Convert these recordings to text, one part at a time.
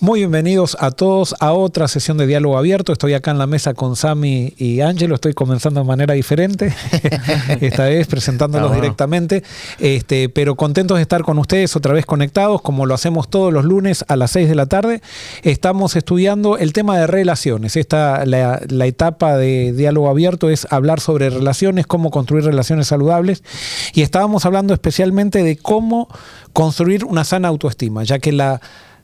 Muy bienvenidos a todos a otra sesión de Diálogo Abierto. Estoy acá en la mesa con Sammy y Ángelo. Estoy comenzando de manera diferente, esta vez presentándolos directamente, pero contentos de estar con ustedes otra vez conectados, como lo hacemos todos los lunes a las 6 de la tarde. Estamos estudiando el tema de relaciones. La etapa de Diálogo Abierto es hablar sobre relaciones, cómo construir relaciones saludables, y estábamos hablando especialmente de cómo construir una sana autoestima, ya que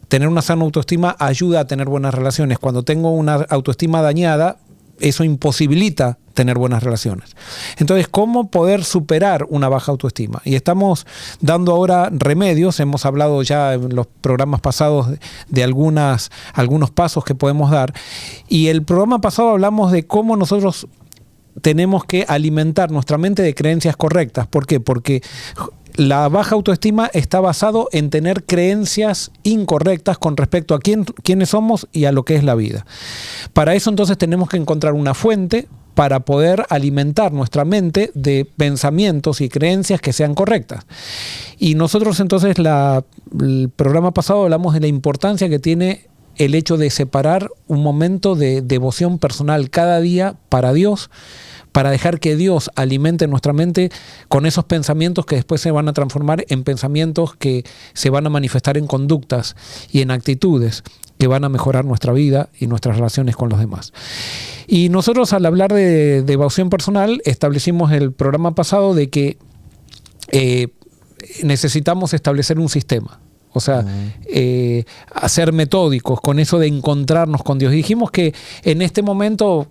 tener una sana autoestima ayuda a tener buenas relaciones. Cuando tengo una autoestima dañada, eso imposibilita tener buenas relaciones. Entonces, ¿cómo poder superar una baja autoestima? Y estamos dando ahora remedios. Hemos hablado ya en los programas pasados de algunos pasos que podemos dar. Y el programa pasado hablamos de cómo nosotros tenemos que alimentar nuestra mente de creencias correctas. ¿Por qué? Porque la baja autoestima está basado en tener creencias incorrectas con respecto a quiénes somos y a lo que es la vida. Para eso entonces tenemos que encontrar una fuente para poder alimentar nuestra mente de pensamientos y creencias que sean correctas. Y nosotros entonces el programa pasado hablamos de la importancia que tiene el hecho de separar un momento de devoción personal cada día para Dios, para dejar que Dios alimente nuestra mente con esos pensamientos que después se van a transformar en pensamientos que se van a manifestar en conductas y en actitudes que van a mejorar nuestra vida y nuestras relaciones con los demás. Y nosotros, al hablar de devoción personal, establecimos el programa pasado de que necesitamos establecer un sistema. O sea, ser metódicos con eso de encontrarnos con Dios. Y dijimos que en este momento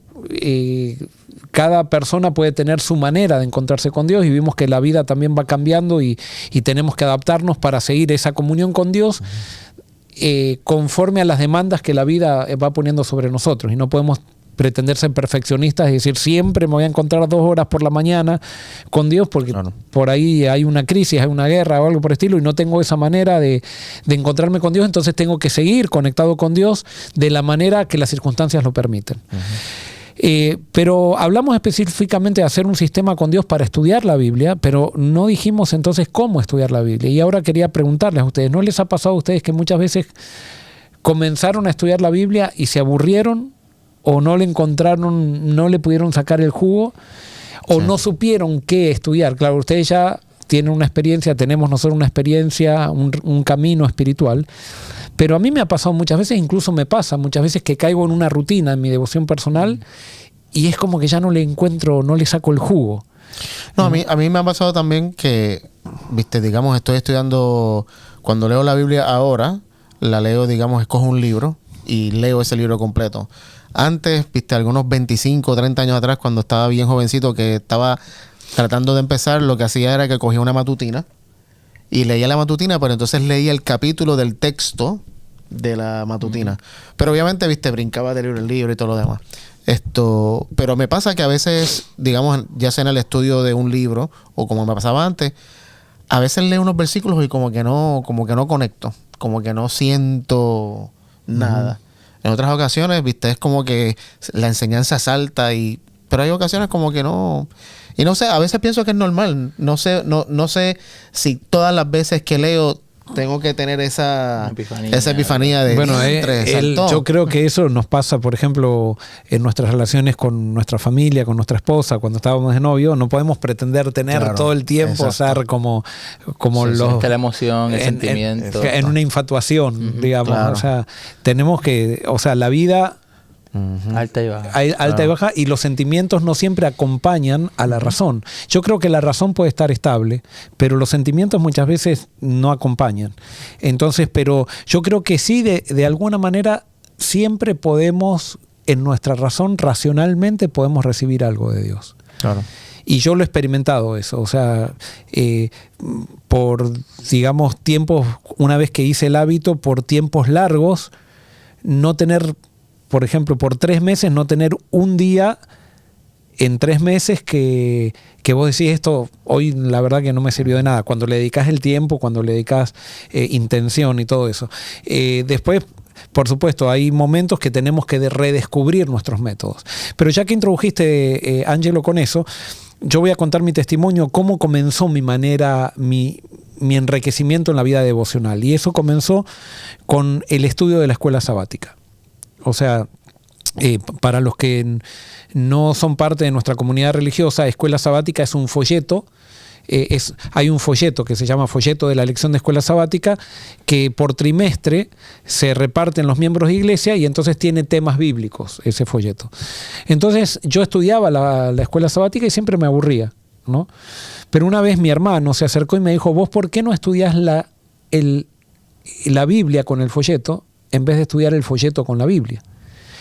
cada persona puede tener su manera de encontrarse con Dios, y vimos que la vida también va cambiando y tenemos que adaptarnos para seguir esa comunión con Dios conforme a las demandas que la vida va poniendo sobre nosotros. Y no podemos pretender ser perfeccionistas y decir siempre me voy a encontrar 2 horas por la mañana con Dios, porque por ahí hay una crisis, hay una guerra o algo por el estilo, y no tengo esa manera de encontrarme con Dios. Entonces tengo que seguir conectado con Dios de la manera que las circunstancias lo permiten. Pero hablamos específicamente de hacer un sistema con Dios para estudiar la Biblia, pero no dijimos entonces cómo estudiar la Biblia. Y ahora quería preguntarles a ustedes, ¿no les ha pasado a ustedes que muchas veces comenzaron a estudiar la Biblia y se aburrieron, o no le encontraron, no le pudieron sacar el jugo, o no supieron qué estudiar? Claro, ustedes ya tienen una experiencia, tenemos nosotros una experiencia, un camino espiritual, pero a mí me ha pasado muchas veces, incluso me pasa muchas veces que caigo en una rutina en mi devoción personal y es como que ya no le encuentro, no le saco el jugo. No, a mí me ha pasado también que, digamos, estoy estudiando, cuando leo la Biblia ahora, la leo, digamos, escojo un libro y leo ese libro completo. Antes, algunos 25 o 30 años atrás, cuando estaba bien jovencito, que estaba tratando de empezar, lo que hacía era que cogía una matutina y leía la matutina, pero entonces leía el capítulo del texto de la matutina. Pero obviamente, brincaba del libro el libro y todo lo demás. Pero me pasa que a veces, digamos, ya sea en el estudio de un libro o como me pasaba antes, a veces leo unos versículos y como que no conecto, como que no siento nada. En otras ocasiones, es como que la enseñanza salta, pero hay ocasiones como que no. Y no sé, a veces pienso que es normal. No sé si todas las veces que leo tengo que tener esa epifanía de... Bueno, yo creo que eso nos pasa, por ejemplo, en nuestras relaciones con nuestra familia, con nuestra esposa, cuando estábamos de novio. No podemos pretender tener todo el tiempo, ser como la emoción, el sentimiento. En una infatuación, digamos. Claro. O sea, tenemos que... O sea, la vida... Alta y baja. Alta y baja, y los sentimientos no siempre acompañan a la razón. Yo creo que la razón puede estar estable, pero los sentimientos muchas veces no acompañan. Entonces, pero yo creo que sí, de alguna manera, siempre podemos, en nuestra razón, racionalmente, podemos recibir algo de Dios. Claro. Y yo lo he experimentado eso. O sea, por, digamos, tiempos, una vez que hice el hábito, por tiempos largos, no tener... Por ejemplo, por 3 meses no tener un día en 3 meses que vos decís esto, hoy la verdad que no me sirvió de nada. Cuando le dedicás el tiempo, cuando le dedicás intención y todo eso. Después, por supuesto, hay momentos que tenemos que redescubrir nuestros métodos. Pero ya que introdujiste, Ángelo, con eso, yo voy a contar mi testimonio, cómo comenzó mi manera, mi mi enriquecimiento en la vida devocional. Y eso comenzó con el estudio de la escuela sabática. O sea, para los que no son parte de nuestra comunidad religiosa, escuela sabática es un folleto. Hay un folleto que se llama folleto de la lección de escuela sabática, que por trimestre se reparten los miembros de iglesia y entonces tiene temas bíblicos ese folleto. Entonces yo estudiaba la escuela sabática y siempre me aburría, ¿no? Pero una vez mi hermano se acercó y me dijo: ¿vos por qué no estudias la Biblia con el folleto en vez de estudiar el folleto con la Biblia?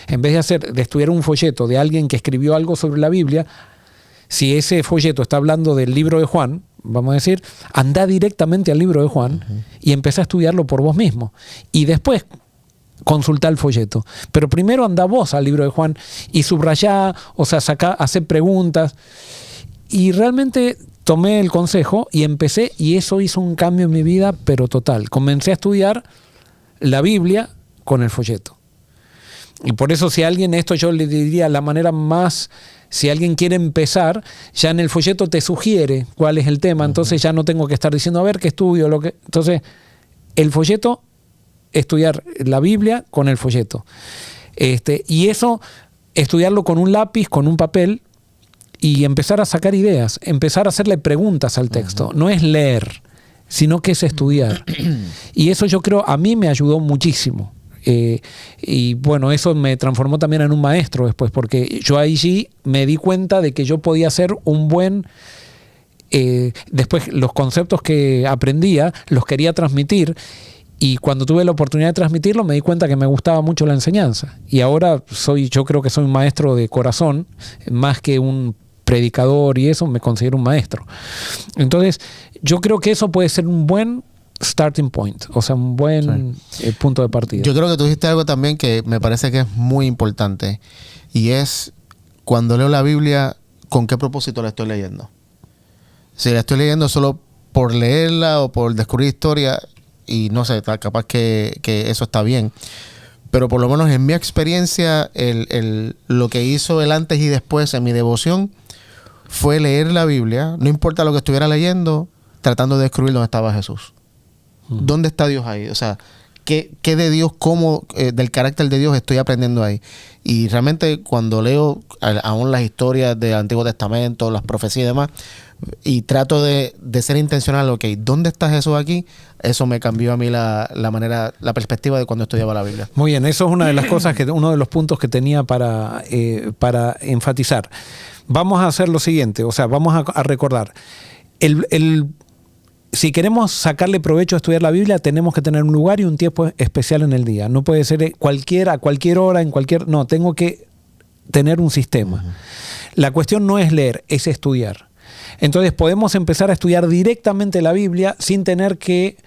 En vez de estudiar un folleto de alguien que escribió algo sobre la Biblia, si ese folleto está hablando del libro de Juan, vamos a decir, anda directamente al libro de Juan y empezá a estudiarlo por vos mismo. Y después consultá el folleto. Pero primero anda vos al libro de Juan y subrayá, o sea, hacé preguntas. Y realmente tomé el consejo y empecé, y eso hizo un cambio en mi vida, pero total. Comencé a estudiar la Biblia con el folleto. Y por eso, si alguien, esto yo le diría la manera más, si alguien quiere empezar, ya en el folleto te sugiere cuál es el tema, entonces ya no tengo que estar diciendo a ver qué estudio, entonces el folleto, estudiar la Biblia con el folleto. Y eso, estudiarlo con un lápiz, con un papel, y empezar a sacar ideas, empezar a hacerle preguntas al texto. No es leer, sino que es estudiar. Y eso yo creo, a mí me ayudó muchísimo. Y bueno, eso me transformó también en un maestro después, porque yo allí me di cuenta de que yo podía ser un buen... después los conceptos que aprendía los quería transmitir, y cuando tuve la oportunidad de transmitirlo me di cuenta que me gustaba mucho la enseñanza. Y ahora yo creo que soy un maestro de corazón, más que un predicador, y eso me considero un maestro. Entonces yo creo que eso puede ser un buen starting point, o sea, un buen punto de partida. Yo creo que tú dijiste algo también que me parece que es muy importante, y es cuando leo la Biblia, ¿con qué propósito la estoy leyendo? Si la estoy leyendo solo por leerla o por descubrir historia, y no sé, capaz que eso está bien, pero por lo menos en mi experiencia, lo que hizo el antes y después en mi devoción fue leer la Biblia, no importa lo que estuviera leyendo, tratando de descubrir dónde estaba Jesús. ¿Dónde está Dios ahí? O sea, ¿qué de Dios, cómo del carácter de Dios estoy aprendiendo ahí? Y realmente cuando leo aún las historias del Antiguo Testamento, las profecías y demás, y trato de ser intencional, ok, ¿dónde está Jesús aquí? Eso me cambió a mí la manera, la perspectiva de cuando estudiaba la Biblia. Muy bien, eso es una de las cosas, uno de los puntos que tenía para enfatizar. Vamos a hacer lo siguiente, o sea, vamos a recordar. Si queremos sacarle provecho a estudiar la Biblia, tenemos que tener un lugar y un tiempo especial en el día. No puede ser a cualquier hora, no, tengo que tener un sistema. La cuestión no es leer, es estudiar. Entonces podemos empezar a estudiar directamente la Biblia sin tener que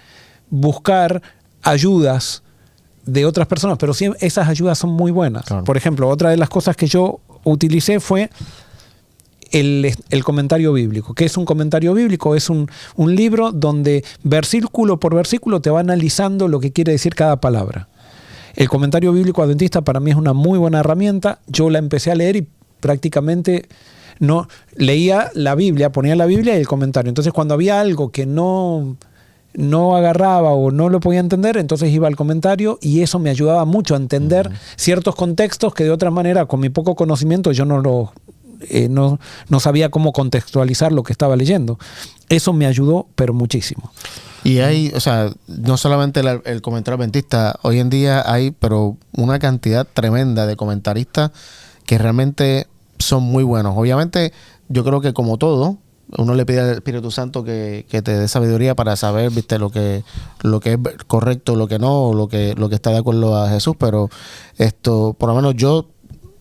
buscar ayudas de otras personas, pero sí, esas ayudas son muy buenas. Claro. Por ejemplo, otra de las cosas que yo utilicé fue el comentario bíblico. ¿Qué es un comentario bíblico? Es un libro donde versículo por versículo te va analizando lo que quiere decir cada palabra. El comentario bíblico adventista para mí es una muy buena herramienta. Yo la empecé a leer y prácticamente no leía la Biblia, ponía la Biblia y el comentario. Entonces cuando había algo que no agarraba o no lo podía entender, entonces iba al comentario, y eso me ayudaba mucho a entender ciertos contextos que de otra manera, con mi poco conocimiento, yo no sabía cómo contextualizar lo que estaba leyendo. Eso me ayudó, pero muchísimo. Y hay, o sea, no solamente el comentario adventista, hoy en día hay, pero una cantidad tremenda de comentaristas que realmente son muy buenos. Obviamente, yo creo que como todo, uno le pide al Espíritu Santo que te dé sabiduría para saber, viste, lo que es correcto, lo que no, lo que está de acuerdo a Jesús, pero por lo menos yo,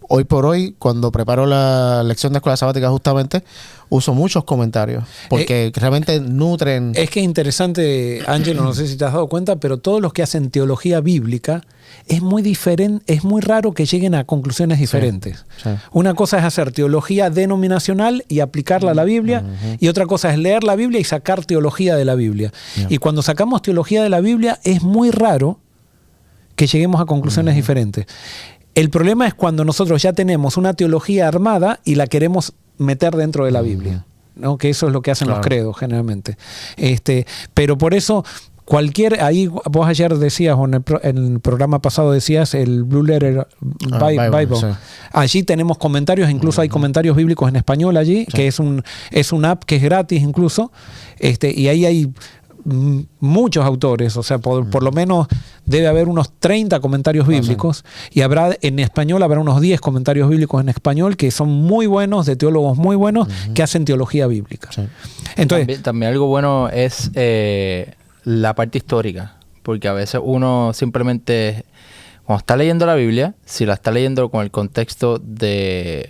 hoy por hoy, cuando preparo la lección de escuela sabática, justamente uso muchos comentarios porque realmente nutren. Es que es interesante, Ángelo, no sé si te has dado cuenta, pero todos los que hacen teología bíblica es muy diferente, es muy raro que lleguen a conclusiones diferentes. Sí. Una cosa es hacer teología denominacional y aplicarla a la Biblia, y otra cosa es leer la Biblia y sacar teología de la Biblia. Y cuando sacamos teología de la Biblia es muy raro que lleguemos a conclusiones diferentes. El problema es cuando nosotros ya tenemos una teología armada y la queremos meter dentro de la Biblia. ¿no? Que eso es lo que hacen los credos generalmente. Pero por eso ahí vos ayer decías, o en el programa pasado decías, el Blue Letter Bible. Sí. Allí tenemos comentarios, incluso hay comentarios bíblicos en español allí, sí, que es un app que es gratis incluso, y ahí hay muchos autores, o sea, por lo menos debe haber unos 30 comentarios bíblicos, y en español habrá unos 10 comentarios bíblicos en español que son muy buenos, de teólogos muy buenos, que hacen teología bíblica. Sí. Entonces, también algo bueno es la parte histórica, porque a veces uno simplemente, cuando está leyendo la Biblia, si la está leyendo con el contexto de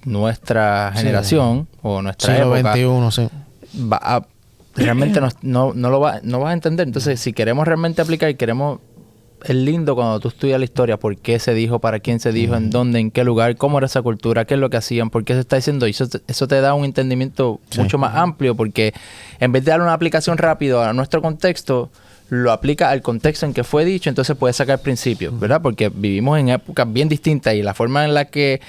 nuestra generación o nuestra época, XXI, realmente no lo vas a entender. Entonces, si queremos realmente aplicar, es lindo cuando tú estudias la historia, por qué se dijo, para quién se dijo, en dónde, en qué lugar, cómo era esa cultura, qué es lo que hacían, por qué se está diciendo. Y eso te da un entendimiento mucho más amplio, porque en vez de dar una aplicación rápida a nuestro contexto, lo aplica al contexto en que fue dicho, entonces puedes sacar principios, ¿verdad? Porque vivimos en épocas bien distintas y la forma en la que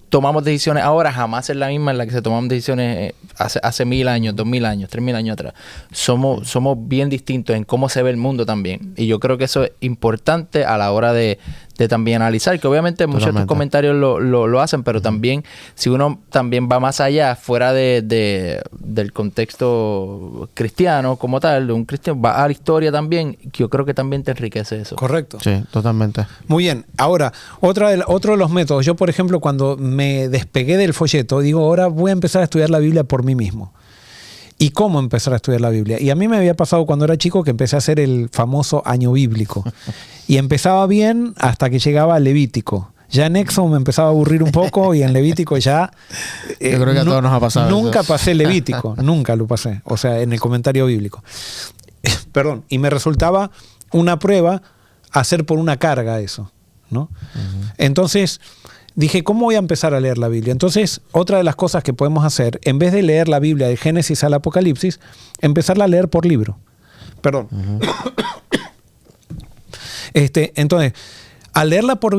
tomamos decisiones ahora jamás es la misma en la que se tomaban decisiones hace 1000 años, 2000 años, 3000 años atrás. Somos bien distintos en cómo se ve el mundo también. Y yo creo que eso es importante a la hora de también analizar, que obviamente muchos de estos comentarios lo hacen, pero también, si uno también va más allá, fuera del contexto cristiano como tal, de un cristiano, va a la historia también, que yo creo que también te enriquece eso. Correcto. Sí, totalmente. Muy bien. Ahora, otro de los métodos, yo por ejemplo, cuando me despegué del folleto, digo, ahora voy a empezar a estudiar la Biblia por mí mismo. ¿Y cómo empezar a estudiar la Biblia? Y a mí me había pasado cuando era chico que empecé a hacer el famoso año bíblico. Y empezaba bien hasta que llegaba a Levítico. Ya en Éxodo me empezaba a aburrir un poco y en Levítico ya... Yo creo que a todos nos ha pasado nunca pasé Levítico, nunca lo pasé. O sea, en el comentario bíblico. Perdón. Y me resultaba una prueba hacer por una carga eso, ¿no? Entonces dije, ¿cómo voy a empezar a leer la Biblia? Entonces, otra de las cosas que podemos hacer, en vez de leer la Biblia de Génesis al Apocalipsis, empezarla a leer por libro. Perdón. Entonces, al leerla por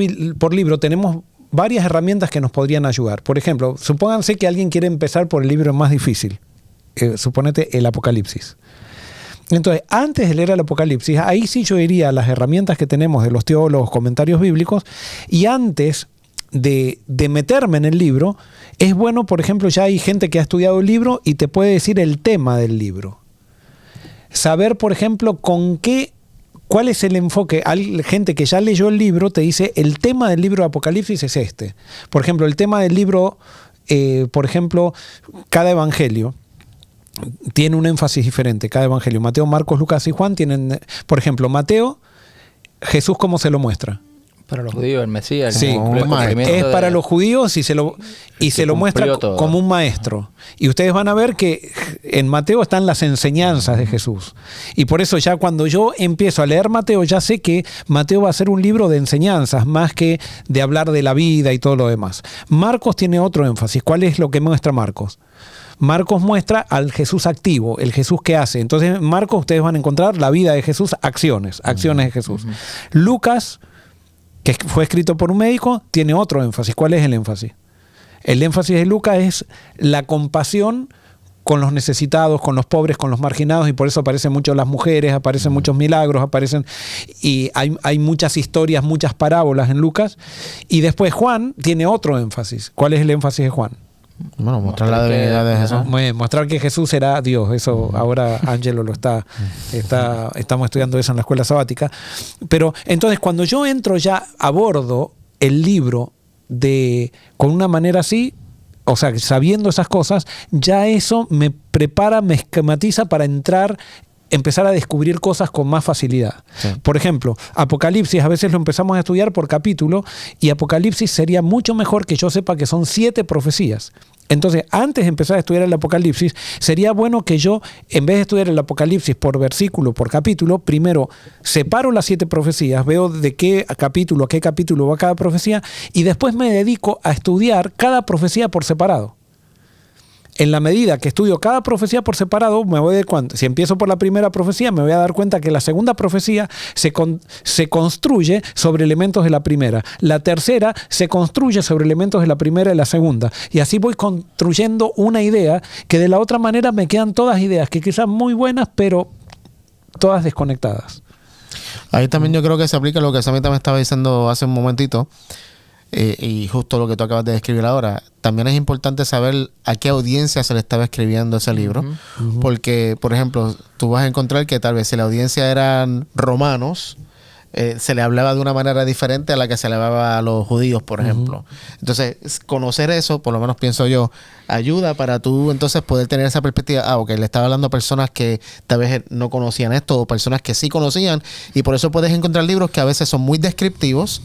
libro tenemos varias herramientas que nos podrían ayudar. Por ejemplo, supónganse que alguien quiere empezar por el libro más difícil. Suponete el Apocalipsis. Entonces, antes de leer el Apocalipsis, ahí sí yo iría a las herramientas que tenemos de los teólogos, comentarios bíblicos, y antes de meterme en el libro, es bueno, por ejemplo, ya hay gente que ha estudiado el libro y te puede decir el tema del libro. Saber, por ejemplo, cuál es el enfoque. Hay gente que ya leyó el libro, te dice, el tema del libro de Apocalipsis es este. Por ejemplo, el tema del libro, por ejemplo, cada evangelio tiene un énfasis diferente, cada evangelio. Mateo, Marcos, Lucas y Juan tienen, por ejemplo, Mateo, Jesús cómo se lo muestra. Para los judíos, el Mesías. Sí, es para los judíos y se lo muestra como un maestro. Y ustedes van a ver que en Mateo están las enseñanzas de Jesús. Y por eso ya cuando yo empiezo a leer Mateo, ya sé que Mateo va a ser un libro de enseñanzas, más que de hablar de la vida y todo lo demás. Marcos tiene otro énfasis. ¿Cuál es lo que muestra Marcos? Marcos muestra al Jesús activo, el Jesús que hace. Entonces en Marcos ustedes van a encontrar la vida de Jesús, acciones de Jesús. Lucas, que fue escrito por un médico, tiene otro énfasis. ¿Cuál es el énfasis? El énfasis de Lucas es la compasión con los necesitados, con los pobres, con los marginados, y por eso aparecen mucho las mujeres, aparecen muchos milagros, y hay muchas historias, muchas parábolas en Lucas. Y después Juan tiene otro énfasis. ¿Cuál es el énfasis de Juan? Bueno, mostrar la divinidad de Jesús. Mostrar que Jesús era Dios. Eso ahora Ángelo lo estamos estudiando eso en la escuela sabática. Pero entonces cuando yo entro ya abordo el libro con una manera así, o sea, sabiendo esas cosas, ya eso me prepara, me esquematiza para empezar a descubrir cosas con más facilidad. Sí. Por ejemplo, Apocalipsis a veces lo empezamos a estudiar por capítulo, y Apocalipsis sería mucho mejor que yo sepa que son 7 profecías. Entonces, antes de empezar a estudiar el Apocalipsis, sería bueno que yo, en vez de estudiar el Apocalipsis por versículo, por capítulo, primero separo las 7 profecías, veo de qué capítulo a qué capítulo va cada profecía, y después me dedico a estudiar cada profecía por separado. en la medida que estudio cada profecía por separado, me voy a dar cuenta. Si empiezo por la primera profecía, me voy a dar cuenta que la segunda profecía se construye sobre elementos de la primera. La tercera se construye sobre elementos de la primera y la segunda. Y así voy construyendo una idea que de la otra manera me quedan todas ideas que quizás muy buenas, pero todas desconectadas. Ahí también yo creo que se aplica lo que Sammy me estaba diciendo hace un momentito. Y justo lo que tú acabas de describir ahora, también es importante saber a qué audiencia se le estaba escribiendo ese libro, porque, por ejemplo, tú vas a encontrar que tal vez si la audiencia eran romanos, se le hablaba de una manera diferente a la que se le hablaba a los judíos, por ejemplo. Entonces, conocer eso, por lo menos pienso yo, ayuda para tú entonces poder tener esa perspectiva. Ok, le estaba hablando a personas que tal vez no conocían esto, o personas que sí conocían, y por eso puedes encontrar libros que a veces son muy descriptivos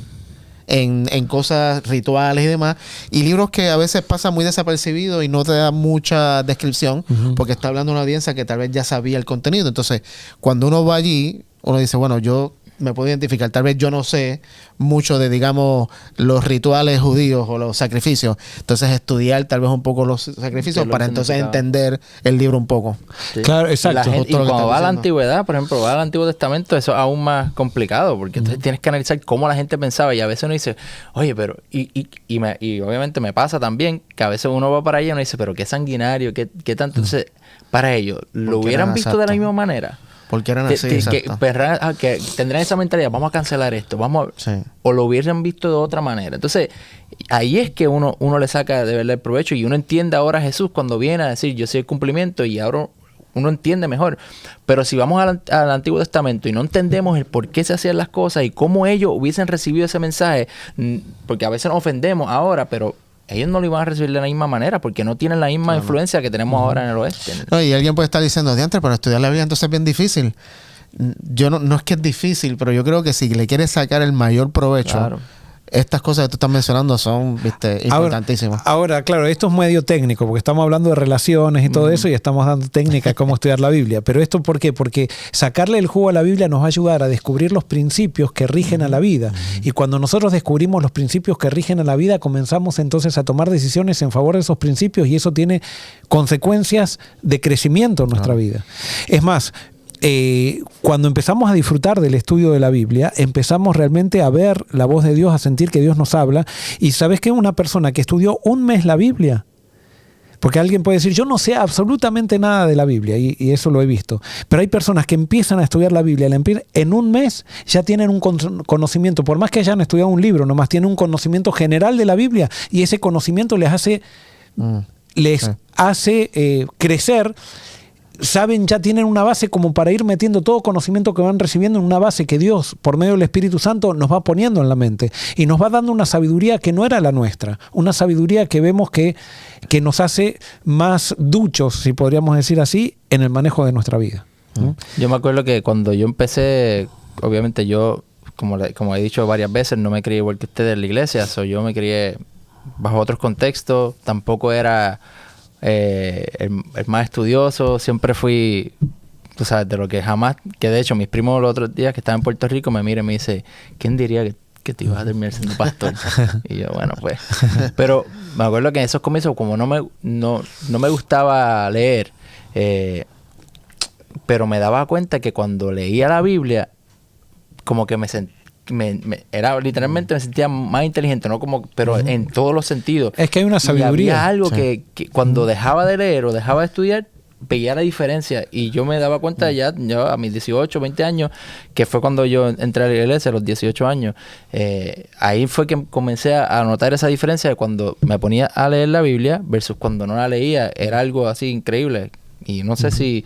en cosas rituales y demás, y libros que a veces pasan muy desapercibidos y no te dan mucha descripción, porque está hablando una audiencia que tal vez ya sabía el contenido. Entonces, cuando uno va allí, uno dice, bueno, yo me puedo identificar, tal vez yo no sé mucho de, digamos, los rituales judíos o los sacrificios, entonces estudiar tal vez un poco los sacrificios para entonces entender el libro un poco. Sí. Claro, exacto. Y cuando va a la antigüedad, por ejemplo, va al Antiguo Testamento, eso es aún más complicado, porque entonces tienes que analizar cómo la gente pensaba, y a veces uno dice, oye, pero, y obviamente me pasa también, que a veces uno va para allá y uno dice, pero qué sanguinario, qué tanto, entonces, para ellos, ¿lo hubieran visto de la misma manera? Porque eran así, que tendrán esa mentalidad, vamos a cancelar esto, o lo hubiesen visto de otra manera. Entonces, ahí es que uno le saca de verdad el provecho, y uno entiende ahora a Jesús cuando viene a decir, yo soy el cumplimiento, y ahora uno entiende mejor. Pero si vamos al Antiguo Testamento y no entendemos el por qué se hacían las cosas y cómo ellos hubiesen recibido ese mensaje, porque a veces nos ofendemos ahora, pero ellos no lo iban a recibir de la misma manera, porque no tienen la misma influencia que tenemos ahora en el oeste. No, y alguien puede estar diciendo, diantre, pero estudiar la Biblia entonces es bien difícil. Yo no es que es difícil, pero yo creo que si le quieres sacar el mayor provecho, estas cosas que tú estás mencionando son, importantísimas. Ahora, claro, esto es medio técnico, porque estamos hablando de relaciones y todo eso, y estamos dando técnicas de cómo estudiar la Biblia. Pero esto, ¿por qué? Porque sacarle el jugo a la Biblia nos va a ayudar a descubrir los principios que rigen a la vida. Y cuando nosotros descubrimos los principios que rigen a la vida, comenzamos entonces a tomar decisiones en favor de esos principios, y eso tiene consecuencias de crecimiento en nuestra vida. Es más, cuando empezamos a disfrutar del estudio de la Biblia, empezamos realmente a ver la voz de Dios, a sentir que Dios nos habla. Y ¿sabes qué? Una persona que estudió un mes la Biblia, porque alguien puede decir, yo no sé absolutamente nada de la Biblia, y eso lo he visto, pero hay personas que empiezan a estudiar la Biblia, en un mes ya tienen un conocimiento, por más que hayan estudiado un libro, nomás tienen un conocimiento general de la Biblia, y ese conocimiento les hace crecer. Saben, ya tienen una base como para ir metiendo todo conocimiento que van recibiendo en una base que Dios, por medio del Espíritu Santo, nos va poniendo en la mente, y nos va dando una sabiduría que no era la nuestra, una sabiduría que vemos que nos hace más duchos, si podríamos decir así, en el manejo de nuestra vida. ¿No? Yo me acuerdo que cuando yo empecé, obviamente yo, como he dicho varias veces, no me crié igual que ustedes en la iglesia, yo me crié bajo otros contextos, tampoco era el más estudioso, siempre fui, tú sabes, de lo que jamás, que de hecho mis primos los otros días que estaban en Puerto Rico me miran y me dice, ¿quién diría que te ibas a terminar siendo pastor? Y yo, bueno, pues. Pero me acuerdo que en esos comienzos, como no me gustaba leer, pero me daba cuenta que cuando leía la Biblia, como que me sentía más inteligente, no como, pero en todos los sentidos. Es que hay una sabiduría. Y había algo que cuando dejaba de leer o dejaba de estudiar, veía la diferencia, y yo me daba cuenta ya a mis 18, 20 años, que fue cuando yo entré a la iglesia a los 18 años, ahí fue que comencé a notar esa diferencia de cuando me ponía a leer la Biblia versus cuando no la leía. Era algo así increíble. Y no sé si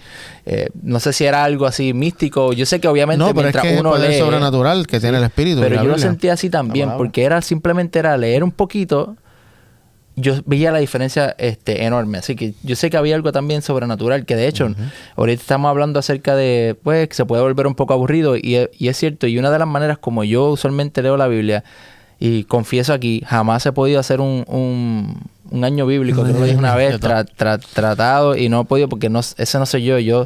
era algo así místico. Yo sé que obviamente mientras uno lee, es sobrenatural que tiene el Espíritu. Pero yo lo sentía así también, porque simplemente era leer un poquito. Yo veía la diferencia enorme. Así que yo sé que había algo también sobrenatural, que de hecho, ahorita estamos hablando acerca de, pues, que se puede volver un poco aburrido, y es cierto. Y una de las maneras como yo usualmente leo la Biblia, y confieso aquí, jamás he podido hacer un año bíblico, que lo dije una vez, tratado, y no he podido, porque ese no soy yo.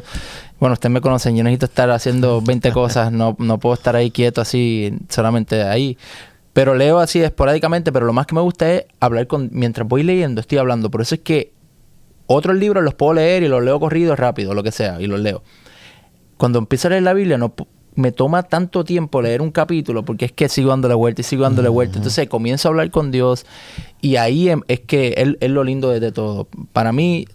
Bueno, usted me conocen, yo necesito estar haciendo 20 cosas, no puedo estar ahí quieto así, solamente ahí. Pero leo así esporádicamente, pero lo más que me gusta es hablar mientras voy leyendo, estoy hablando. Por eso es que Otros libros los puedo leer y los leo corridos rápido, lo que sea, y los leo. Cuando empiezo a leer la Biblia, no me toma tanto tiempo leer un capítulo porque es que sigo dándole vuelta y sigo dándole vuelta. Entonces comienzo a hablar con Dios y ahí es que es lo lindo de todo. Para mí,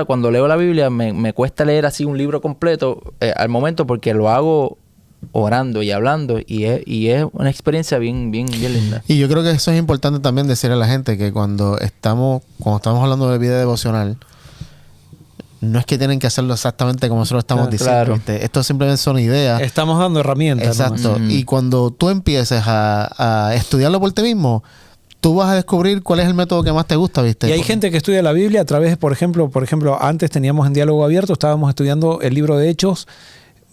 cuando leo la Biblia me cuesta leer así un libro completo al momento porque lo hago orando y hablando y es una experiencia bien linda. Y yo creo que eso es importante también decirle a la gente que cuando estamos hablando de vida devocional, no es que tienen que hacerlo exactamente como nosotros estamos diciendo. Claro. Esto simplemente son ideas. Estamos dando herramientas. Exacto. Y cuando tú empieces a estudiarlo por ti mismo, tú vas a descubrir cuál es el método que más te gusta, ¿viste? Y hay gente que estudia la Biblia a través, por ejemplo, antes teníamos en Diálogo Abierto, estábamos estudiando el libro de Hechos,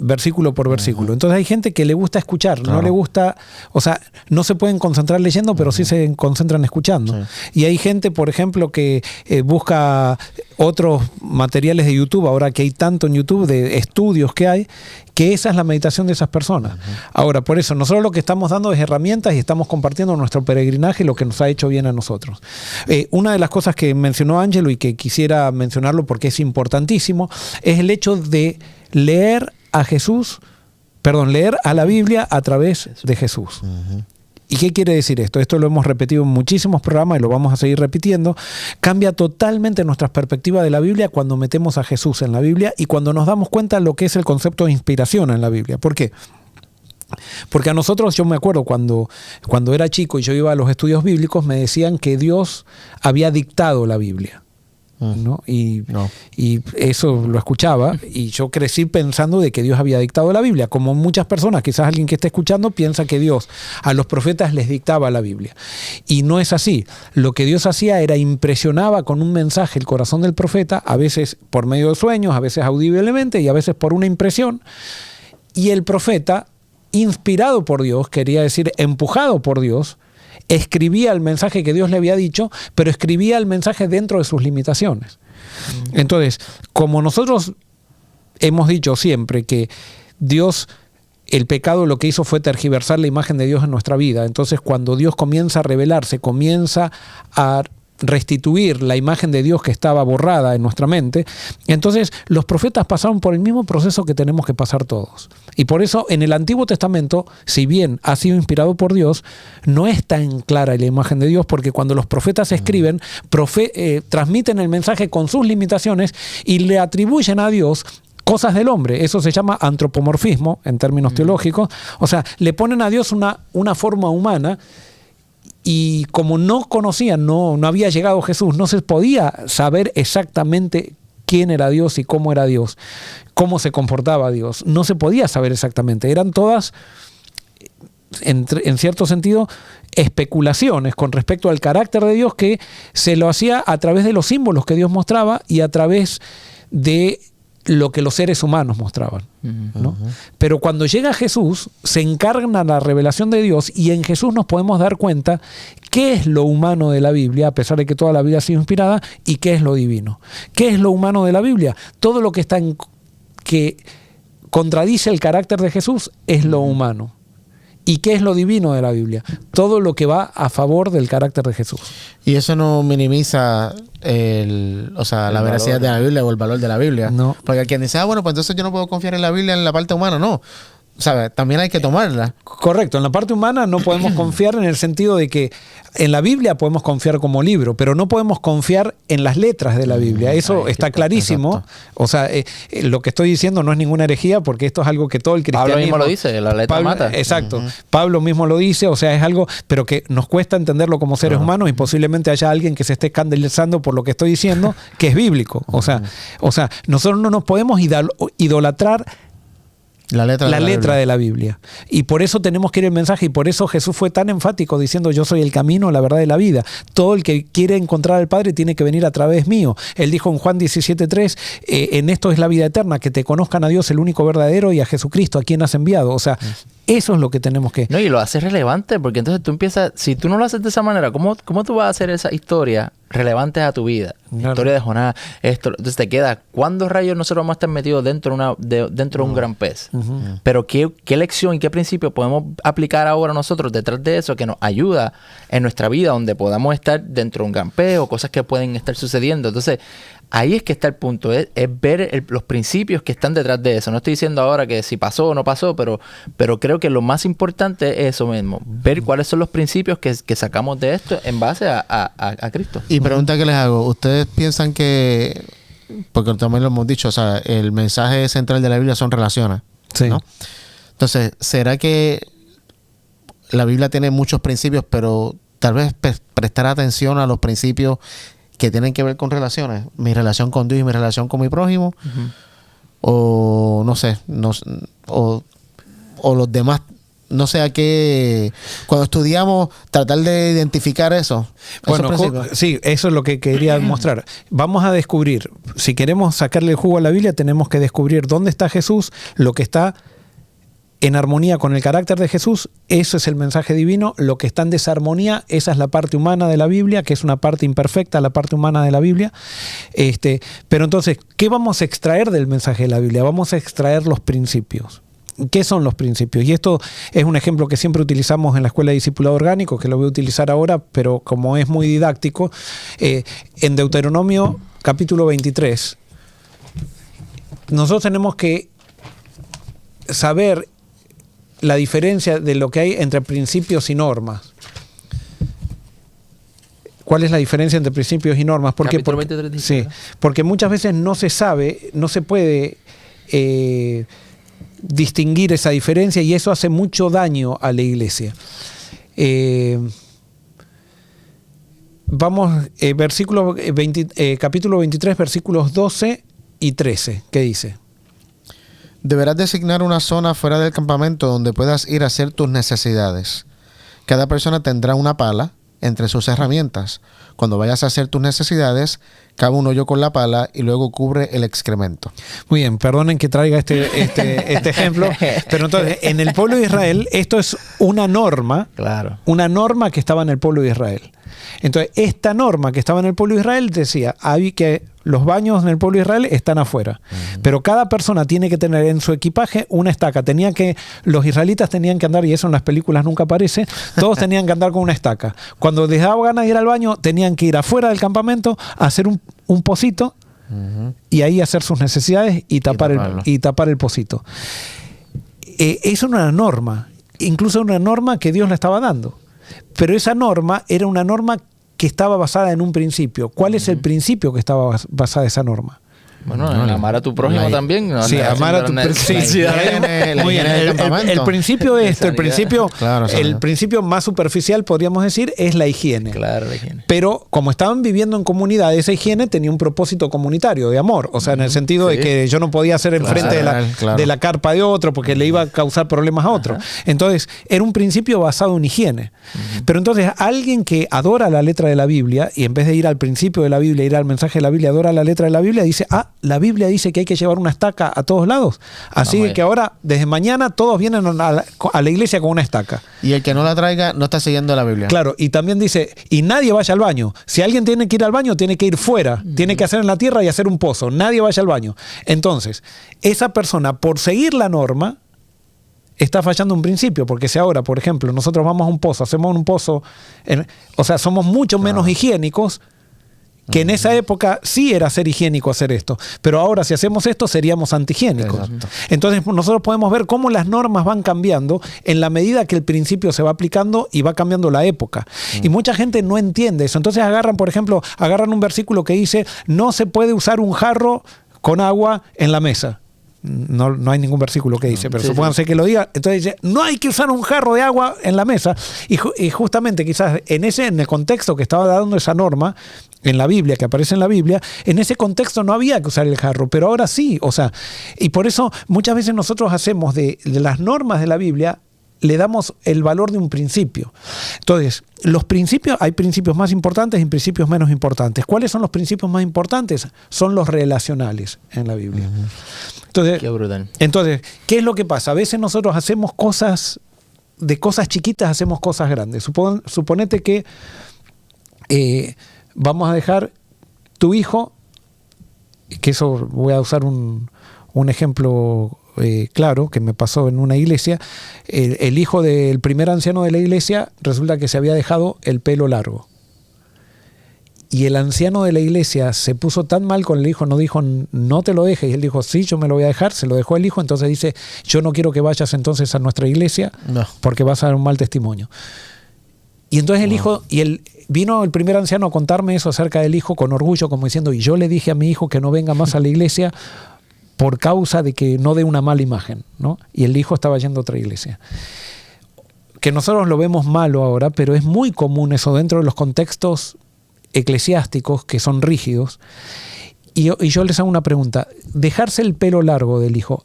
versículo por versículo. Entonces hay gente que le gusta escuchar, no le gusta, o sea, no se pueden concentrar leyendo, pero sí se concentran escuchando. Sí. Y hay gente, por ejemplo, que busca otros materiales de YouTube, ahora que hay tanto en YouTube de estudios que hay, que esa es la meditación de esas personas. Ahora, por eso, nosotros lo que estamos dando es herramientas y estamos compartiendo nuestro peregrinaje y lo que nos ha hecho bien a nosotros. Una de las cosas que mencionó Ángelo y que quisiera mencionarlo porque es importantísimo, es el hecho de leer a la Biblia a través de Jesús. ¿Y qué quiere decir esto? Esto lo hemos repetido en muchísimos programas y lo vamos a seguir repitiendo. Cambia totalmente nuestra perspectiva de la Biblia cuando metemos a Jesús en la Biblia y cuando nos damos cuenta de lo que es el concepto de inspiración en la Biblia. ¿Por qué? Porque a nosotros, yo me acuerdo cuando era chico y yo iba a los estudios bíblicos, me decían que Dios había dictado la Biblia. ¿No? Y eso lo escuchaba y yo crecí pensando de que Dios había dictado la Biblia, como muchas personas, quizás alguien que esté escuchando piensa que Dios a los profetas les dictaba la Biblia y no es así. Lo que Dios hacía era impresionaba con un mensaje el corazón del profeta, a veces por medio de sueños, a veces audiblemente y a veces por una impresión, y el profeta, inspirado por Dios, quería decir empujado por Dios, escribía el mensaje que Dios le había dicho, pero escribía el mensaje dentro de sus limitaciones. Entonces, como nosotros hemos dicho siempre que Dios, el pecado lo que hizo fue tergiversar la imagen de Dios en nuestra vida. Entonces, cuando Dios comienza a revelarse, comienza a restituir la imagen de Dios que estaba borrada en nuestra mente, entonces los profetas pasaron por el mismo proceso que tenemos que pasar todos. Y por eso en el Antiguo Testamento, si bien ha sido inspirado por Dios, no es tan clara la imagen de Dios, porque cuando los profetas escriben, transmiten el mensaje con sus limitaciones y le atribuyen a Dios cosas del hombre. Eso se llama antropomorfismo en términos teológicos. O sea, le ponen a Dios una forma humana. Y como no conocían, no había llegado Jesús, no se podía saber exactamente quién era Dios y cómo era Dios, cómo se comportaba Dios. No se podía saber exactamente. Eran todas, en cierto sentido, especulaciones con respecto al carácter de Dios que se lo hacía a través de los símbolos que Dios mostraba y a través de lo que los seres humanos mostraban, ¿no? Pero cuando llega Jesús, se encarna la revelación de Dios y en Jesús nos podemos dar cuenta qué es lo humano de la Biblia, a pesar de que toda la Biblia ha sido inspirada, y qué es lo divino. ¿Qué es lo humano de la Biblia? Todo lo que que contradice el carácter de Jesús es lo humano. ¿Y qué es lo divino de la Biblia? Todo lo que va a favor del carácter de Jesús. Y eso no minimiza la veracidad de la Biblia o el valor de la Biblia. No. Porque quien dice, bueno, pues entonces yo no puedo confiar en la Biblia en la parte humana. No. ¿Sabes? También hay que tomarla. Correcto. En la parte humana no podemos confiar en el sentido de que en la Biblia podemos confiar como libro, pero no podemos confiar en las letras de la Biblia. Eso está clarísimo. Exacto. O sea, lo que estoy diciendo no es ninguna herejía porque esto es algo que todo el cristianismo... Pablo mismo lo dice, la letra mata. Exacto. Pablo mismo lo dice, o sea, es algo, pero que nos cuesta entenderlo como seres humanos y posiblemente haya alguien que se esté escandalizando por lo que estoy diciendo, que es bíblico. O sea, nosotros no nos podemos idolatrar la letra de la Biblia. Y por eso tenemos que ir el mensaje y por eso Jesús fue tan enfático diciendo yo soy el camino, la verdad y la vida. Todo el que quiere encontrar al Padre tiene que venir a través mío. Él dijo en Juan 17:3, en esto es la vida eterna, que te conozcan a Dios el único verdadero y a Jesucristo a quien has enviado. O sea, eso es lo que tenemos que... No, y lo hace relevante porque entonces tú empiezas, si tú no lo haces de esa manera, ¿cómo tú vas a hacer esa historia relevantes a tu vida? Claro. Historia de Jonás, esto, entonces te queda, ¿cuántos rayos nosotros vamos a estar metidos dentro de un gran pez? Pero ¿qué lección y qué principio podemos aplicar ahora nosotros detrás de eso que nos ayuda en nuestra vida donde podamos estar dentro de un gran pez o cosas que pueden estar sucediendo? Entonces, ahí es que está el punto, es ver los principios que están detrás de eso. No estoy diciendo ahora que si pasó o no pasó, pero creo que lo más importante es eso mismo, ver cuáles son los principios que sacamos de esto en base a Cristo. Y pregunta que les hago, ¿ustedes piensan que, porque también lo hemos dicho, o sea, el mensaje central de la Biblia son relaciones, Sí. ¿no? Entonces, ¿será que la Biblia tiene muchos principios, pero tal vez prestar atención a los principios que tienen que ver con relaciones? Mi relación con Dios y mi relación con mi prójimo. O no sé, o los demás. No sé a qué. Cuando estudiamos, tratar de identificar eso. Bueno, esos principios. sí, eso es lo que quería mostrar. Vamos a descubrir, si queremos sacarle el jugo a la Biblia, tenemos que descubrir dónde está Jesús, lo que está en armonía con el carácter de Jesús, eso es el mensaje divino. Lo que está en desarmonía, esa es la parte humana de la Biblia, que es una parte imperfecta, la parte humana de la Biblia. Pero entonces, ¿qué vamos a extraer del mensaje de la Biblia? Vamos a extraer los principios. ¿Qué son los principios? Y esto es un ejemplo que siempre utilizamos en la Escuela de Discipulado Orgánico, que lo voy a utilizar ahora, pero como es muy didáctico, en Deuteronomio capítulo 23, nosotros tenemos que saber la diferencia de lo que hay entre principios y normas. ¿Cuál es la diferencia entre principios y normas? Porque muchas veces no se sabe, no se puede distinguir esa diferencia, y eso hace mucho daño a la iglesia. Vamos, capítulo 23, versículos 12 y 13. ¿Qué dice? Deberás designar una zona fuera del campamento donde puedas ir a hacer tus necesidades. Cada persona tendrá una pala entre sus herramientas. Cuando vayas a hacer tus necesidades, cava un hoyo con la pala y luego cubre el excremento. Muy bien, perdonen que traiga este ejemplo, pero entonces en el pueblo de Israel esto es una norma, claro, una norma que estaba en el pueblo de Israel. Entonces esta norma que estaba en el pueblo de Israel decía que los baños en el pueblo de Israel están afuera, pero cada persona tiene que tener en su equipaje una estaca. Los israelitas tenían que andar, y eso en las películas nunca aparece, todos tenían que andar con una estaca. Cuando les daba ganas de ir al baño, tenían que ir afuera del campamento a hacer un pocito y ahí hacer sus necesidades y tapar el pocito. Es una norma, incluso una norma que Dios le estaba dando. Pero esa norma era una norma que estaba basada en un principio. ¿Cuál es el principio que estaba basada esa norma? Bueno, en amar a tu prójimo también. No, sí, amar a tu prójimo. El principio de esto, el principio más superficial, podríamos decir, es la higiene. Claro, la higiene. Pero como estaban viviendo en comunidad, esa higiene tenía un propósito comunitario, de amor. O sea, en el sentido de que yo no podía hacer enfrente de la carpa de otro porque le iba a causar problemas a otro. Entonces, era un principio basado en higiene. Pero entonces, alguien que adora la letra de la Biblia, y en vez de ir al principio de la Biblia, ir al mensaje de la Biblia, adora la letra de la Biblia, dice, la Biblia dice que hay que llevar una estaca a todos lados. Así que ahora, desde mañana, todos vienen a la iglesia con una estaca. Y el que no la traiga no está siguiendo la Biblia. Claro, y también dice, y nadie vaya al baño. Si alguien tiene que ir al baño, tiene que ir fuera. Tiene que hacer en la tierra y hacer un pozo. Nadie vaya al baño. Entonces, esa persona, por seguir la norma, está fallando un principio. Porque si ahora, por ejemplo, nosotros vamos a un pozo, hacemos un pozo, somos mucho menos higiénicos, que en esa época sí era ser higiénico hacer esto, pero ahora si hacemos esto seríamos antihigiénicos. Exacto. Entonces nosotros podemos ver cómo las normas van cambiando en la medida que el principio se va aplicando y va cambiando la época. Y mucha gente no entiende eso. Entonces por ejemplo, agarran un versículo que dice, no se puede usar un jarro con agua en la mesa. No hay ningún versículo que dice, pero supónganse que lo diga. Entonces dice, no hay que usar un jarro de agua en la mesa. Y justamente quizás en el contexto que estaba dando esa norma, en la Biblia, que aparece en la Biblia, en ese contexto no había que usar el jarro, pero ahora sí. O sea, y por eso muchas veces nosotros hacemos de las normas de la Biblia, le damos el valor de un principio. Entonces, hay principios más importantes y principios menos importantes. ¿Cuáles son los principios más importantes? Son los relacionales en la Biblia. Entonces, qué brutal. Entonces, ¿qué es lo que pasa? A veces nosotros hacemos de cosas chiquitas hacemos cosas grandes. Suponete que vamos a dejar tu hijo, que eso voy a usar un ejemplo claro que me pasó en una iglesia. El hijo del primer anciano de la iglesia resulta que se había dejado el pelo largo y el anciano de la iglesia se puso tan mal con el hijo, no dijo, no te lo dejes. Y él dijo, sí, yo me lo voy a dejar. Se lo dejó el hijo. Entonces dice, yo no quiero que vayas entonces a nuestra iglesia porque vas a dar un mal testimonio. Y entonces el hijo, vino el primer anciano a contarme eso acerca del hijo con orgullo, como diciendo, y yo le dije a mi hijo que no venga más a la iglesia por causa de que no dé una mala imagen, ¿no? Y el hijo estaba yendo a otra iglesia. Que nosotros lo vemos malo ahora, pero es muy común eso dentro de los contextos eclesiásticos que son rígidos. Y yo les hago una pregunta. Dejarse el pelo largo del hijo,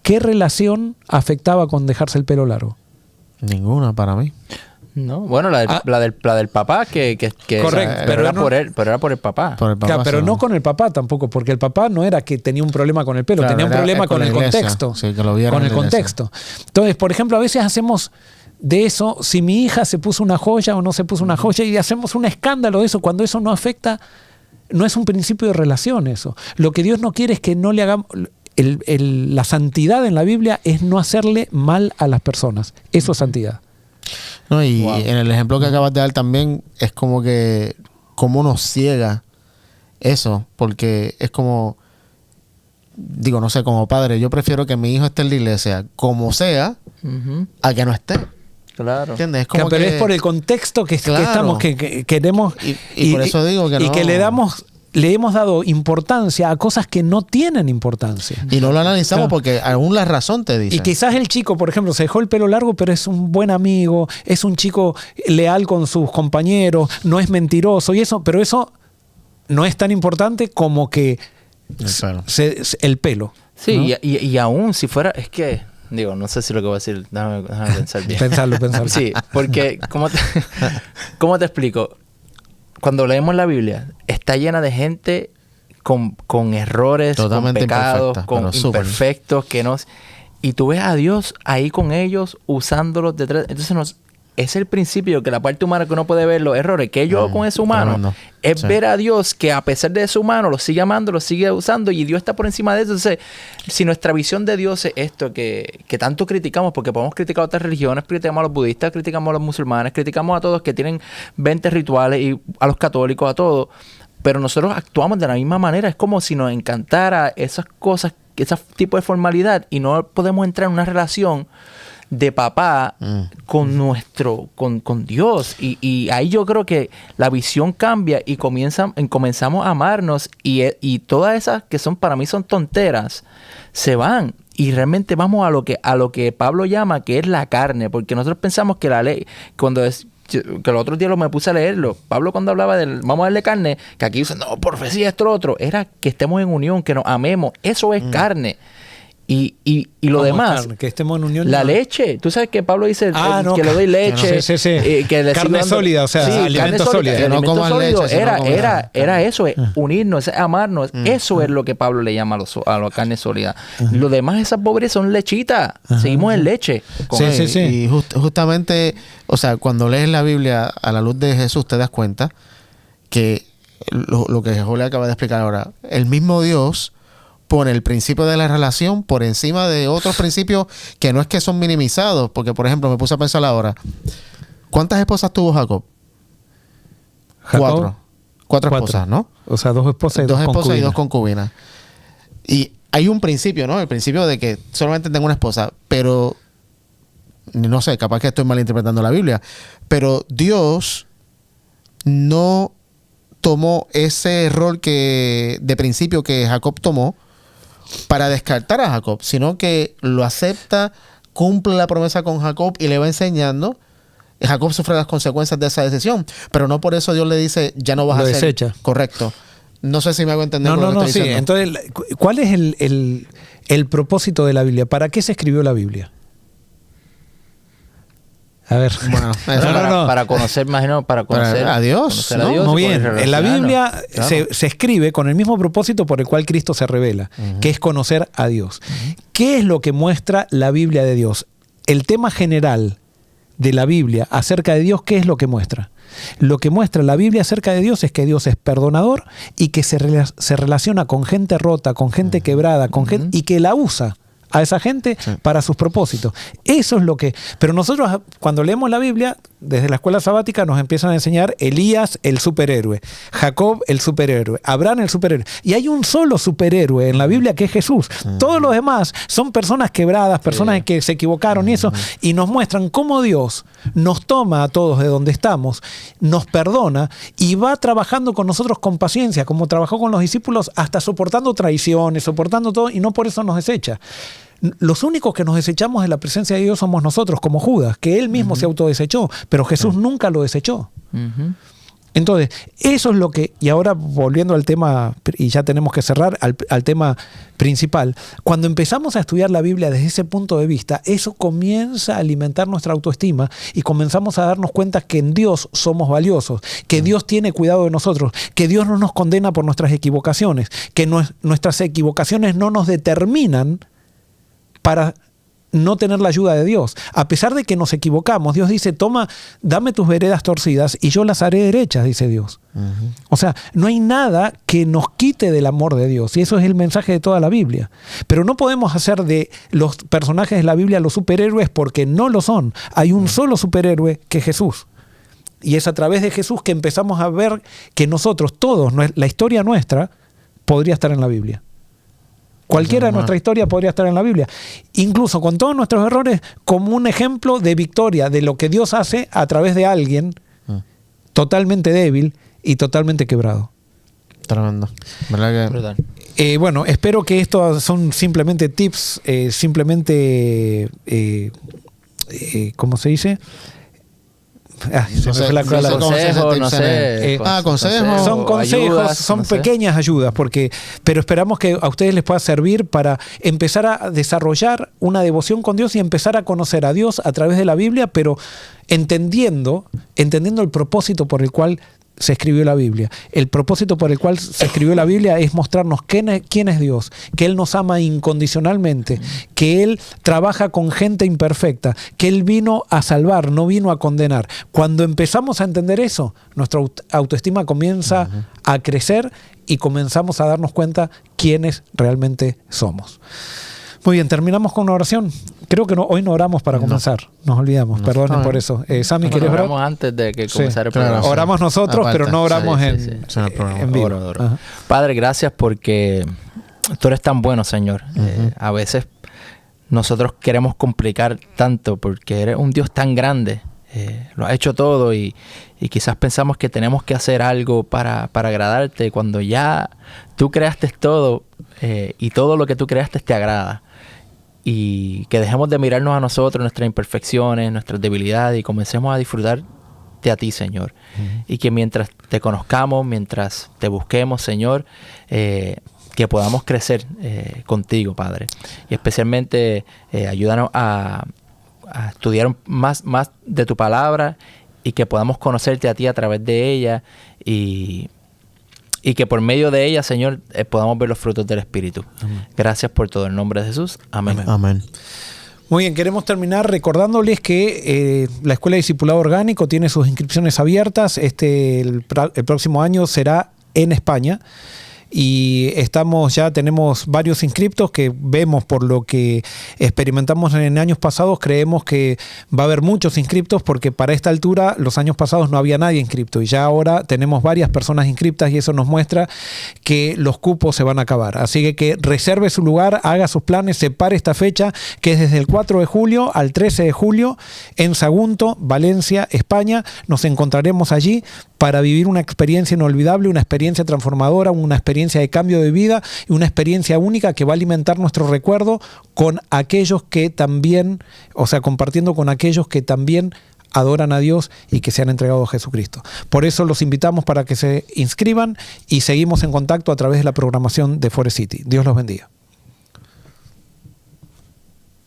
¿qué relación afectaba con dejarse el pelo largo? Ninguna para mí. No, bueno, la del papá, que correcto, pero era por el papá. Por el papá, claro, pero no con el papá tampoco, porque el papá no era que tenía un problema con el pelo, claro, tenía un problema con el contexto. Sí, que lo vieron con el contexto. Entonces, por ejemplo, a veces hacemos de eso, si mi hija se puso una joya o no se puso una joya, y hacemos un escándalo de eso, cuando eso no afecta, no es un principio de relación eso. Lo que Dios no quiere es que no le hagamos... la santidad en la Biblia es no hacerle mal a las personas. Eso es santidad. No, y en el ejemplo que acabas de dar también es como que cómo nos ciega eso, porque es como, digo, no sé, como padre, yo prefiero que mi hijo esté en la iglesia como sea, a que no esté. Claro. ¿Entiendes? Es como pero que, es por el contexto que estamos, que queremos y por eso digo que no. Y que le hemos dado importancia a cosas que no tienen importancia. Y no lo analizamos porque aún la razón te dice. Y quizás el chico, por ejemplo, se dejó el pelo largo, pero es un buen amigo, es un chico leal con sus compañeros, no es mentiroso y eso, pero eso no es tan importante como que el pelo. Sí, ¿no? y aún si fuera, es que, digo, no sé si lo que voy a decir, déjame pensar bien. Pensarlo. Sí, porque, ¿cómo te explico? Cuando leemos la Biblia, está llena de gente con errores, totalmente con pecados, con imperfectos, que no... Y tú ves a Dios ahí con ellos, usándolos detrás. Entonces, es el principio que la parte humana que uno puede ver los errores, que yo con ese humano, es ver a Dios que a pesar de ese humano lo sigue amando, lo sigue usando y Dios está por encima de eso. Entonces, si nuestra visión de Dios es esto que tanto criticamos, porque podemos criticar a otras religiones, criticamos a los budistas, criticamos a los musulmanes, criticamos a todos que tienen 20 rituales y a los católicos, a todos, pero nosotros actuamos de la misma manera. Es como si nos encantara esas cosas, ese tipo de formalidad y no podemos entrar en una relación de papá con Dios y ahí yo creo que la visión cambia y comenzamos a amarnos y todas esas que son para mí son tonteras se van y realmente vamos a lo que Pablo llama que es la carne, porque nosotros pensamos que la ley que el otro día me puse a leerlo, Pablo cuando hablaba del vamos a darle carne, que aquí dice no, profecía, esto, lo otro, era que estemos en unión, que nos amemos, eso es carne. Y lo demás, que estemos en unión, la leche, tú sabes que Pablo dice que le doy leche, que le carne sólida, o sea, alimento sólido, que no comas leche, era eso, es unirnos, es amarnos, eso es lo que Pablo le llama a la carne sólida. Lo demás, esas pobres son lechitas, seguimos en leche. Y justamente, o sea, cuando lees la Biblia a la luz de Jesús te das cuenta que lo que Jesús le acaba de explicar ahora, el mismo Dios pone el principio de la relación por encima de otros principios que no es que son minimizados, porque por ejemplo me puse a pensar ahora, ¿cuántas esposas tuvo Jacob? Cuatro esposas, ¿no? O sea, dos esposas y dos concubinas. Y hay un principio, ¿no? El principio de que solamente tengo una esposa, pero no sé, capaz que estoy malinterpretando la Biblia, pero Dios no tomó ese rol de principio que Jacob tomó para descartar a Jacob, sino que lo acepta, cumple la promesa con Jacob y le va enseñando. Jacob sufre las consecuencias de esa decisión, pero no por eso Dios le dice ya no vas a hacer. Desecha. Correcto. No sé si me hago entender. Sí. Entonces, ¿cuál es el propósito de la Biblia? ¿Para qué se escribió la Biblia? A ver. Bueno, para conocer, imagino, para conocer a Dios. A Dios, muy bien. En la Biblia se escribe con el mismo propósito por el cual Cristo se revela, que es conocer a Dios. ¿Qué es lo que muestra la Biblia de Dios? El tema general de la Biblia acerca de Dios, ¿qué es lo que muestra? Lo que muestra la Biblia acerca de Dios es que Dios es perdonador y que se relaciona con gente rota, con gente quebrada, con gente, y que la usa a esa gente para sus propósitos. Eso es lo que... Pero nosotros cuando leemos la Biblia, desde la escuela sabática nos empiezan a enseñar Elías el superhéroe, Jacob el superhéroe, Abraham el superhéroe. Y hay un solo superhéroe en la Biblia que es Jesús. Todos los demás son personas quebradas, personas que se equivocaron y eso, y nos muestran cómo Dios nos toma a todos de donde estamos, nos perdona y va trabajando con nosotros con paciencia, como trabajó con los discípulos, hasta soportando traiciones, soportando todo, y no por eso nos desecha. Los únicos que nos desechamos de la presencia de Dios somos nosotros, como Judas, que él mismo se autodesechó, pero Jesús nunca lo desechó. Entonces, eso es lo que, y ahora volviendo al tema, y ya tenemos que cerrar, al tema principal, cuando empezamos a estudiar la Biblia desde ese punto de vista, eso comienza a alimentar nuestra autoestima y comenzamos a darnos cuenta que en Dios somos valiosos, que Dios tiene cuidado de nosotros, que Dios no nos condena por nuestras equivocaciones, que nuestras equivocaciones no nos determinan para no tener la ayuda de Dios. A pesar de que nos equivocamos, Dios dice, toma, dame tus veredas torcidas y yo las haré derechas, dice Dios. O sea, no hay nada que nos quite del amor de Dios, y eso es el mensaje de toda la Biblia. Pero no podemos hacer de los personajes de la Biblia los superhéroes, porque no lo son. Hay un solo superhéroe, que es Jesús. Y es a través de Jesús que empezamos a ver que nosotros, todos, la historia nuestra, podría estar en la Biblia. Cualquiera de nuestra historia podría estar en la Biblia, incluso con todos nuestros errores, como un ejemplo de victoria, de lo que Dios hace a través de alguien totalmente débil y totalmente quebrado. Tremendo. ¿Verdad que? Brutal. Bueno, espero que estos son simplemente tips, ¿cómo se dice? Consejos. Son consejos, son pequeñas ayudas, pero esperamos que a ustedes les pueda servir para empezar a desarrollar una devoción con Dios y empezar a conocer a Dios a través de la Biblia, pero entendiendo el propósito por el cual se escribió la Biblia. El propósito por el cual se escribió la Biblia es mostrarnos quién es Dios, que Él nos ama incondicionalmente, que Él trabaja con gente imperfecta, que Él vino a salvar, no vino a condenar. Cuando empezamos a entender eso, nuestra autoestima comienza a crecer y comenzamos a darnos cuenta quiénes realmente somos. Muy bien, terminamos con una oración. Creo que hoy no oramos para comenzar. Nos olvidamos, perdonen por eso. Sammy, ¿quieres orar? Oramos antes de que comenzara el programa. Oramos nosotros, pero no oramos en vivo. Oro. Padre, gracias porque tú eres tan bueno, Señor. A veces nosotros queremos complicar tanto porque eres un Dios tan grande. Lo has hecho todo y quizás pensamos que tenemos que hacer algo para agradarte cuando ya tú creaste todo y todo lo que tú creaste te agrada. Y que dejemos de mirarnos a nosotros, nuestras imperfecciones, nuestras debilidades y comencemos a disfrutarte a ti, Señor. Y que mientras te conozcamos, mientras te busquemos, Señor, que podamos crecer contigo, Padre. Y especialmente ayúdanos a estudiar más de tu palabra y que podamos conocerte a ti a través de ella y que por medio de ella, Señor, podamos ver los frutos del Espíritu. Amén. Gracias por todo. En el nombre de Jesús. Amén. Amén. Muy bien, queremos terminar recordándoles que la Escuela de Discipulado Orgánico tiene sus inscripciones abiertas. El próximo año será en España. Y tenemos varios inscriptos que vemos por lo que experimentamos en años pasados, creemos que va a haber muchos inscriptos porque para esta altura los años pasados no había nadie inscripto y ya ahora tenemos varias personas inscriptas y eso nos muestra que los cupos se van a acabar. Así que reserve su lugar, haga sus planes, separe esta fecha que es desde el 4 de julio al 13 de julio en Sagunto, Valencia, España. Nos encontraremos allí para vivir una experiencia inolvidable, una experiencia transformadora, una experiencia de cambio de vida y una experiencia única que va a alimentar nuestro recuerdo con aquellos que también, compartiendo con aquellos que también adoran a Dios y que se han entregado a Jesucristo. Por eso los invitamos para que se inscriban y seguimos en contacto a través de la programación de Forest City. Dios los bendiga.